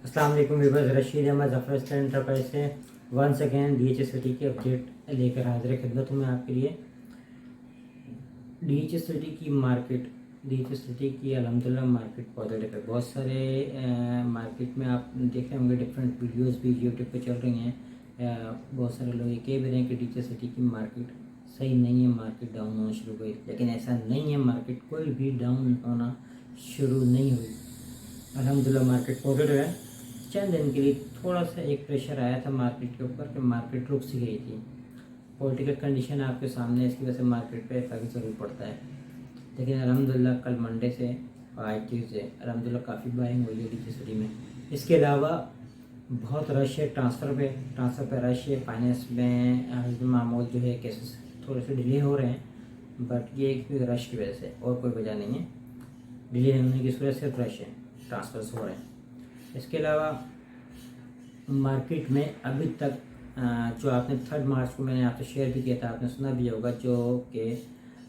अस्सलाम वालेकुम viewers, Rashid Ahmad Zafar star enterprise से वंस अगेन DHSCT की अपडेट लेकर हाजिर खिदमत हूँ मैं आपके लिए। DHSCT की मार्केट, DHSCT की अल्हम्दुलिल्लाह मार्केट पॉजिटिव है। बहुत सारे मार्केट में आप देख रहे होंगे, डिफरेंट वीडियोस भी यूट्यूब पे चल रही हैं। बहुत सारे लोग ये कह भी रहे हैं कि DHSCT की मार्केट सही नहीं है, मार्केट डाउन होना शुरू हुई, लेकिन ऐसा नहीं है। मार्केट कोई भी डाउन होना शुरू नहीं हुई। अल्हम्दुलिल्लाह मार्केट पॉजिटिव है। चंद दिन के लिए थोड़ा सा एक प्रेशर आया था मार्केट के ऊपर कि मार्केट रुक सी गई थी। पॉलिटिकल कंडीशन आपके सामने, इसकी वजह से मार्केट पे इफेक्ट ज़रूर पड़ता है। लेकिन अल्हम्दुलिल्लाह कल मंडे से आज ट्यूसडे अल्हम्दुलिल्लाह काफ़ी बाइंग हुई है DHSCT में। इसके अलावा बहुत रश है ट्रांसफ़र पे रश है। फाइनेंस में मामूल जो है केसेस थोड़े से डिले हो रहे हैं, बट ये एक रश की वजह से, और कोई वजह नहीं है। डिले होने की सूरत सिर्फ रश है, ट्रांसफ़र्स हो रहे हैं। इसके अलावा मार्केट में अभी तक जो आपने 3 मार्च को मैंने आपसे शेयर भी किया था, आपने सुना भी होगा, जो कि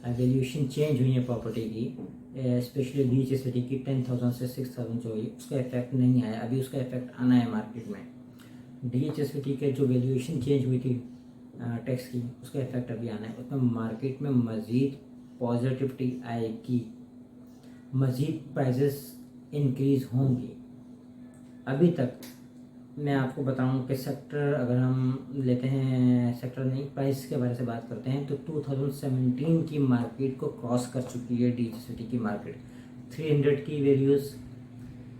वैल्यूएशन चेंज हुई है प्रॉपर्टी की, स्पेशली DHSCT की 10,000 से 6,000 जो हुई, उसका इफेक्ट नहीं आया। अभी उसका इफेक्ट आना है मार्केट में। DHSCT के जो वैल्यूएशन चेंज हुई थी टैक्स की, उसका इफेक्ट अभी आना है। उसमें मार्केट में मज़ीद पॉजिटिविटी आएगी, मज़ीद प्राइजेस इंक्रीज़ होंगी। अभी तक मैं आपको बताऊं कि सेक्टर, अगर हम लेते हैं सेक्टर नहीं, प्राइस के बारे से बात करते हैं, तो 2017 की मार्केट को क्रॉस कर चुकी है DHSCT की मार्केट। 300 की वैल्यूज़,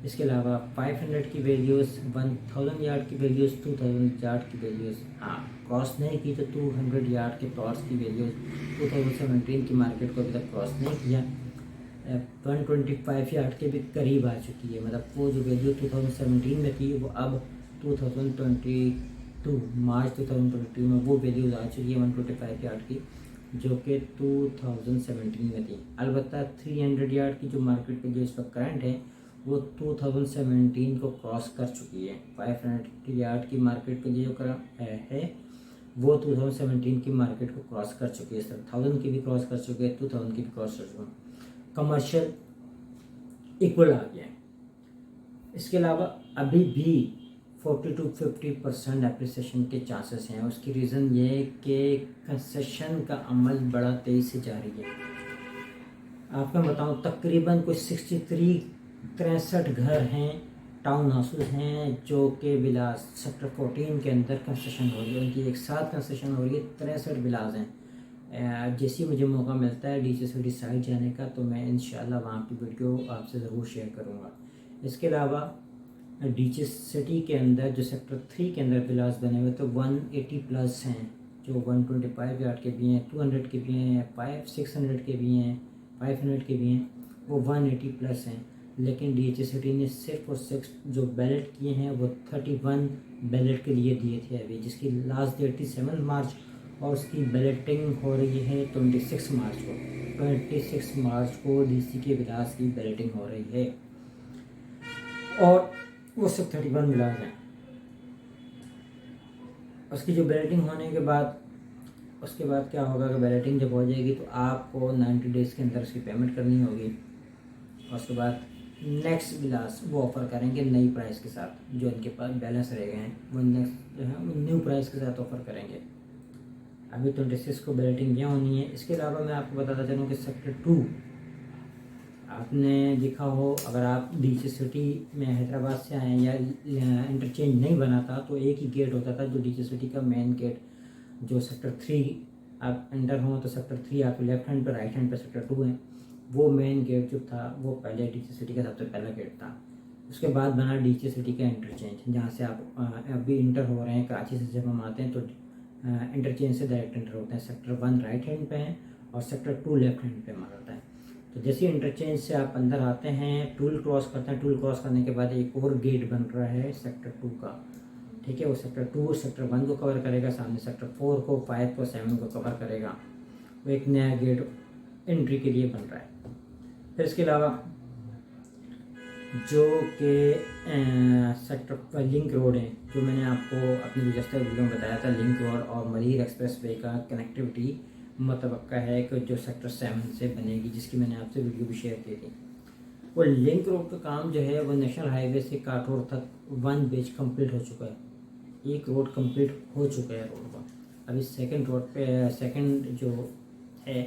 इसके अलावा 500 की वैल्यूज़, 1000 यार्ड की वैल्यूज़, 2000 यार्ड की वैल्यूज़, हाँ क्रॉस नहीं की। तो 200 यार्ड के प्लॉट्स की वैल्यूज़ 2017 की मार्केट को अभी तक क्रॉस नहीं किया। 125 यार्ड के भी करीब आ चुकी है। मतलब वो जो वैल्यू 2017 में थी, वो अब 2022 मार्च 2022 में वो वैल्यूज आ चुकी है 125 यार्ड की, जो कि 2017 में थी। अलबत्ता 300 यार्ड की जो मार्केट पे जो इस वक्त करंट है, वो 2017 को क्रॉस कर चुकी है। 500 यार्ड की मार्केट पे जो करंट है वो 2017 की मार्केट को क्रॉस कर चुकी है। 1000 की भी क्रॉस कर चुके हैं, 2000 की भी क्रॉस कर चुके हैं। कमर्शियल इक्वल आ गया है। इसके अलावा अभी भी 40 to 50% एप्रिसिएशन के चांसेस हैं। उसकी रीज़न ये है कि कंसेशन का अमल बड़ा तेज़ी से जारी है। आपको मैं बताऊँ, तकरीबन कोई 63 घर हैं, टाउन हाउसेज हैं, जो कि विलास सेक्टर 14 के अंदर कंसेशन हो रही है। उनकी एक साथ कंसेशन हो रही है। 63 विलास हैं। जैसे मुझे मौका मिलता है DHSCT साइड जाने का, तो मैं इंशाल्लाह वहाँ की वीडियो आपसे ज़रूर शेयर करूँगा। इसके अलावा DHSCT के अंदर जो सेक्टर 3 के अंदर विलास बने हुए, तो 180 प्लस हैं, जो 125 यार्ड के भी हैं, 200 के भी हैं, 600 के भी हैं, 500 के भी हैं, वो 180 प्लस हैं। लेकिन DHSCT ने सिर्फ और सिर्फ जो बैलेट किए हैं वो 31 बैलेट के लिए दिए थे अभी, जिसकी लास्ट डेट थी 7 मार्च, और उसकी बैलेटिंग हो रही है 26 मार्च को। 26 मार्च को DC के विलास की बैलेटिंग हो रही है, और वो सब 31 विलास हैं। उसकी जो बैलेटिंग होने के बाद, उसके बाद क्या होगा कि बैलेटिंग जब हो जाएगी तो आपको 90 डेज़ के अंदर उसकी पेमेंट करनी होगी। और उसके बाद नेक्स्ट विलास वो ऑफ़र करेंगे नई प्राइस के साथ, जो इनके पास बैलेंस रह गए हैं वो नेक्स्ट जो है वो न्यू प्राइस के साथ ऑफ़र करेंगे। अभी 26 को बैलेटिंग यहाँ होनी है। इसके अलावा मैं आपको बताता चलूँ कि सेक्टर 2 आपने देखा हो, अगर आप DHSCT में हैदराबाद से आए या इंटरचेंज नहीं बना था, तो एक ही गेट होता था जो DHSCT का मेन गेट, जो सेक्टर 3 आप एंटर हो तो सेक्टर 3 आपके लेफ्ट हैंड पे, राइट हैंड पे सेक्टर 2 है। वो मेन गेट जो था वो पहले DHSCT का सबसे पहला गेट था। उसके बाद बना DHSCT का इंटरचेंज, जहाँ से आप अभी इंटर हो रहे हैं। कराची से जब हम आते हैं तो इंटरचेंज से डायरेक्ट इंटर होते हैं। सेक्टर 1 राइट हैंड पे है और सेक्टर 2 लेफ्ट हैंड पे हमारा होता है। तो जैसे इंटरचेंज से आप अंदर आते हैं, टूल क्रॉस करते हैं, टूल क्रॉस करने के बाद एक और गेट बन रहा है सेक्टर 2 का, ठीक है। वो सेक्टर 2 सेक्टर 1 को कवर करेगा, सामने सेक्टर 4 को, 5 को, 7 को कवर करेगा। वो एक नया गेट एंट्री के लिए बन रहा है। फिर इसके अलावा जो कि सेक्टर लिंक रोड है, जो मैंने आपको अपनी गुज़श्ता वीडियो में बताया था, लिंक रोड और मरीर एक्सप्रेस वे का कनेक्टिविटी मतवक्का है कि जो सेक्टर 7 से बनेगी, जिसकी मैंने आपसे वीडियो भी शेयर की थी। वो लिंक रोड का काम जो है वो नेशनल हाईवे से काठोर तक 1 बेच कंप्लीट हो चुका है, एक रोड कंप्लीट हो चुका है रोड का। अभी सेकंड रोड पे सेकंड जो है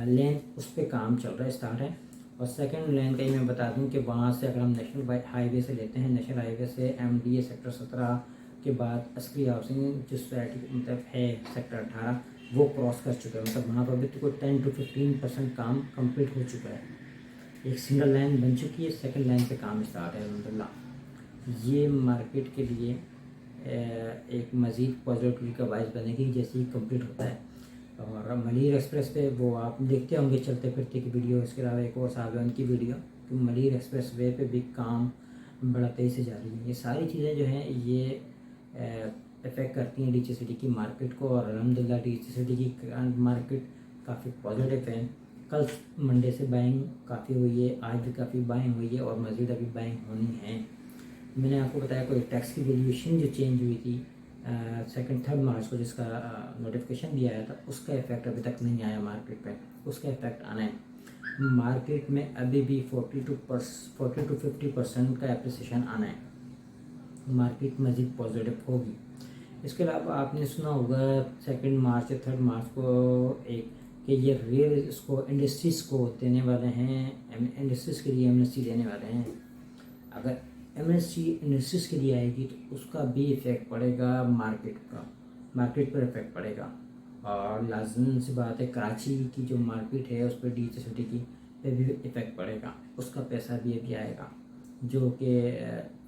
लेन उस पर काम चल रहा है, स्टार्ट है। और सेकंड लेन का ही मैं बता दूं कि वहाँ से अगर हम नेशनल हाईवे से लेते हैं, नेशनल हाईवे से MDA सेक्टर 17 के बाद अस्करी हाउसिंग जो सोसाइटी मतलब है सेक्टर 18 वो क्रॉस कर चुका है, मतलब वहाँ पर भी तो कोई 10 to 15% काम कंप्लीट हो चुका है। एक सिंगल लाइन बन चुकी है, सेकंड लाइन पे काम स्टार्ट है अल्हम्दुलिल्लाह। ये मार्केट के लिए एक मज़ीद पॉजिटिविटी का बायस बनेगी जैसे ही कंप्लीट होता है। और मलीर एक्सप्रेस पे वो आप देखते होंगे चलते फिरते की वीडियो, इसके अलावा एक और साहब है उनकी वीडियो, तो मलीर एक्सप्रेस वे पे भी काम बड़ा तेज़ी से जा रही है। ये सारी चीज़ें जो हैं ये इफ़ेक्ट करती हैं डीचे सिटी की मार्केट को, और अल्हम्दुलिल्लाह डीचे सिटी की मार्केट काफ़ी पॉजिटिव है। कल मंडे से बाइंग काफ़ी हुई है, आज भी काफ़ी बाइंग हुई है और मज़ीद अभी बाइंग होनी है। मैंने आपको बताया कोई टैक्स की वैल्यूएशन जो चेंज हुई थी 2-3 मार्च को, जिसका नोटिफिकेशन भी आया था, उसका इफेक्ट अभी तक नहीं आया मार्केट पे, उसका इफेक्ट आना है। मार्केट में अभी भी 40 to 50% का एप्रिसिएशन आना है, मार्केट मज़ीद पॉजिटिव होगी। इसके अलावा आपने सुना होगा 2 मार्च या 3 मार्च को एक कि ये रियल इसको इंडस्ट्रीज़ को देने वाले हैं, इंडस्ट्रीज़ के लिए एमएससी देने वाले हैं। अगर एमएससी इंडस्ट्रीज़ के लिए आएगी तो उसका भी इफ़ेक्ट पड़ेगा मार्केट पर इफ़ेक्ट पड़ेगा। और लाजम सी बात है कराची की जो मार्केट है उस पर डीचे सिटी की पे भी इफ़ेक्ट पड़ेगा, उसका पैसा भी अभी आएगा। जो कि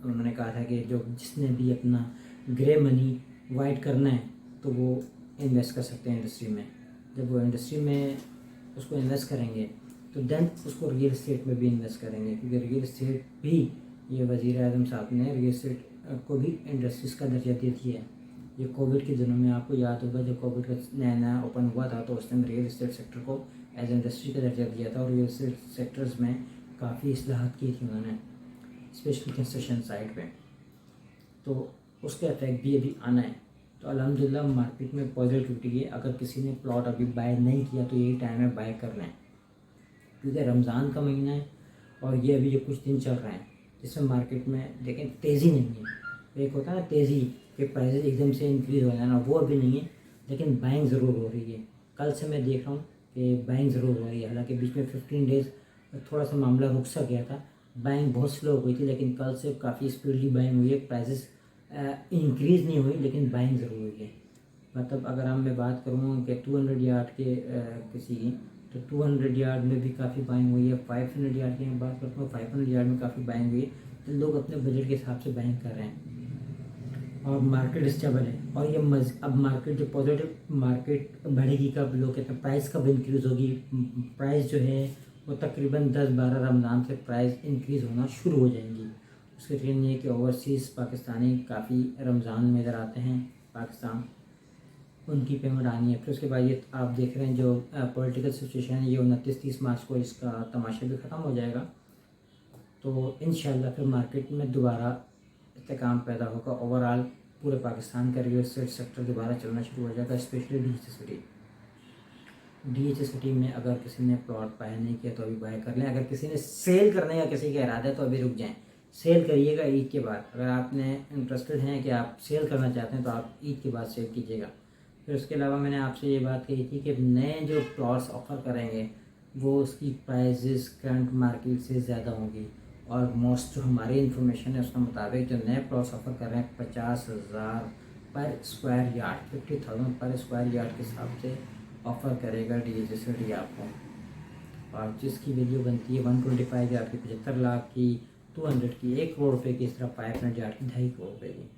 उन्होंने कहा था कि जो जिसने भी अपना ग्रे मनी वाइट करना है तो वो इन्वेस्ट कर सकते हैं इंडस्ट्री में। जब वो इंडस्ट्री में उसको इन्वेस्ट करेंगे तो देन उसको रियल इस्टेट में भी इन्वेस्ट करेंगे, क्योंकि रियल इस्टेट भी ये वज़ीर आज़म साहब ने रियल इस्टेट को भी इंडस्ट्रीज़ का दर्जा दे दिया है। ये कोविड के दिनों में आपको याद होगा जब कोविड का नया ओपन हुआ था तो उस टाइम रियल इस्टेट सेक्टर को एज इंडस्ट्री का दर्जा दिया था और रियल इस्टेट सेक्टर्स में काफ़ी इस्लाहात की थी उन्होंने, स्पेशली कंस्ट्रक्शन साइड पे, तो उसका इफेक्ट भी अभी आना है। तो अल्हम्दुलिल्लाह मार्केट में पॉजिटिविटी है। अगर किसी ने प्लॉट अभी बाय नहीं किया तो यही टाइम है बाय कर लें, क्योंकि रमज़ान का महीना है और ये अभी जो कुछ दिन चल रहे हैं जिसमें मार्केट में देखें तेज़ी नहीं है। एक होता है ना तेज़ी कि प्राइसेस एकदम से इंक्रीज़ हो जाना, वो अभी नहीं है, लेकिन बाइंग ज़रूर हो रही है। कल से मैं देख रहा हूँ कि बाइंग ज़रूर हो रही है, हालांकि बीच में 15 डेज़ थोड़ा सा मामला रुक सा गया था, बाइंग बहुत स्लो हो गई थी, लेकिन कल से काफ़ी स्पीडली बाइंग हुई है। प्राइसेस इंक्रीज़ नहीं हुई लेकिन बाइंग ज़रूर हुई है। मतलब अगर हम मैं बात करूँ कि 200 यार्ड के किसी की, तो 200 यार्ड में भी काफ़ी बाइंग हुई है। 500 यार्ड की मैं बात करता हूँ, 500 यार्ड में काफ़ी बाइंग हुई है। तो लोग अपने बजट के हिसाब से बाइंग कर रहे हैं और मार्केट स्टेबल है। और ये अब मार्केट जो पॉजिटिव मार्केट बढ़ेगी कब, लोग कहते हैं प्राइस कब इंक्रीज़ होगी। प्राइस जो है वो तकरीबन 10-12 रमज़ान से प्राइस इंक्रीज़ होना शुरू हो जाएंगी। उसके रीज़न ये कि ओवरसीज़ पाकिस्तानी काफ़ी रमज़ान में इधर आते हैं पाकिस्तान, उनकी पेमेंट आनी है। फिर उसके बाद ये आप देख रहे हैं जो पॉलिटिकल सिचुएशन है, ये 29-30 मार्च को इसका तमाशा भी ख़त्म हो जाएगा। तो इंशाल्लाह फिर मार्केट में दोबारा इस्तेकाम पैदा होगा। ओवरऑल पूरे पाकिस्तान का रियल एस्टेट सेक्टर दोबारा चलना शुरू हो जाएगा, स्पेशली डीएच सिटी में। अगर किसी ने प्लॉट बाय नहीं किया तो अभी बाय कर लें। अगर किसी ने सेल करने का किसी का इरादा है तो अभी रुक जाएं, सेल करिएगा ईद के बाद। अगर आपने इंटरेस्टेड हैं कि आप सेल करना चाहते हैं तो आप ईद के बाद सेल कीजिएगा। फिर उसके अलावा मैंने आपसे ये बात कही थी कि नए जो प्लॉट्स ऑफ़र करेंगे वो उसकी प्राइजेस करंट मार्केट से ज़्यादा होंगी। और मोस्ट जो हमारी इन्फॉर्मेशन है उसके मुताबिक जो नए प्लॉट्स ऑफ़र कर रहे हैं 50,000 पर स्क्वायर यार्ड, 50,000 पर स्क्वायर यार्ड के हिसाब से ऑफ़र करेगा डीएच सिटी आपको। और जिसकी वैल्यू बनती है 125 यार्ड की 75 लाख की, 200 की 1 करोड़ रुपये की, इस तरह 500 यार्ड की 2.5 करोड़ रुपये की।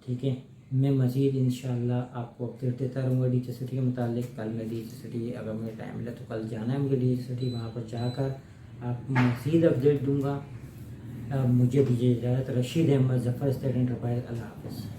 ठीक है, मैं मज़ीद इंशाल्लाह आपको अपडेट देता रहूँगा डीएच सिटी के मुतालिक। कल मैं डीएच सिटी अगर मुझे टाइम मिला तो कल जाना है मुझे डीएच सिटी, वहाँ पर जाकर आपको मज़ीद अपडेट दूँगा। मुझे दीजिए इजाज़त। Rashid Ahmed, Zafar state enterprise. अल्लाह हाफ़िज़।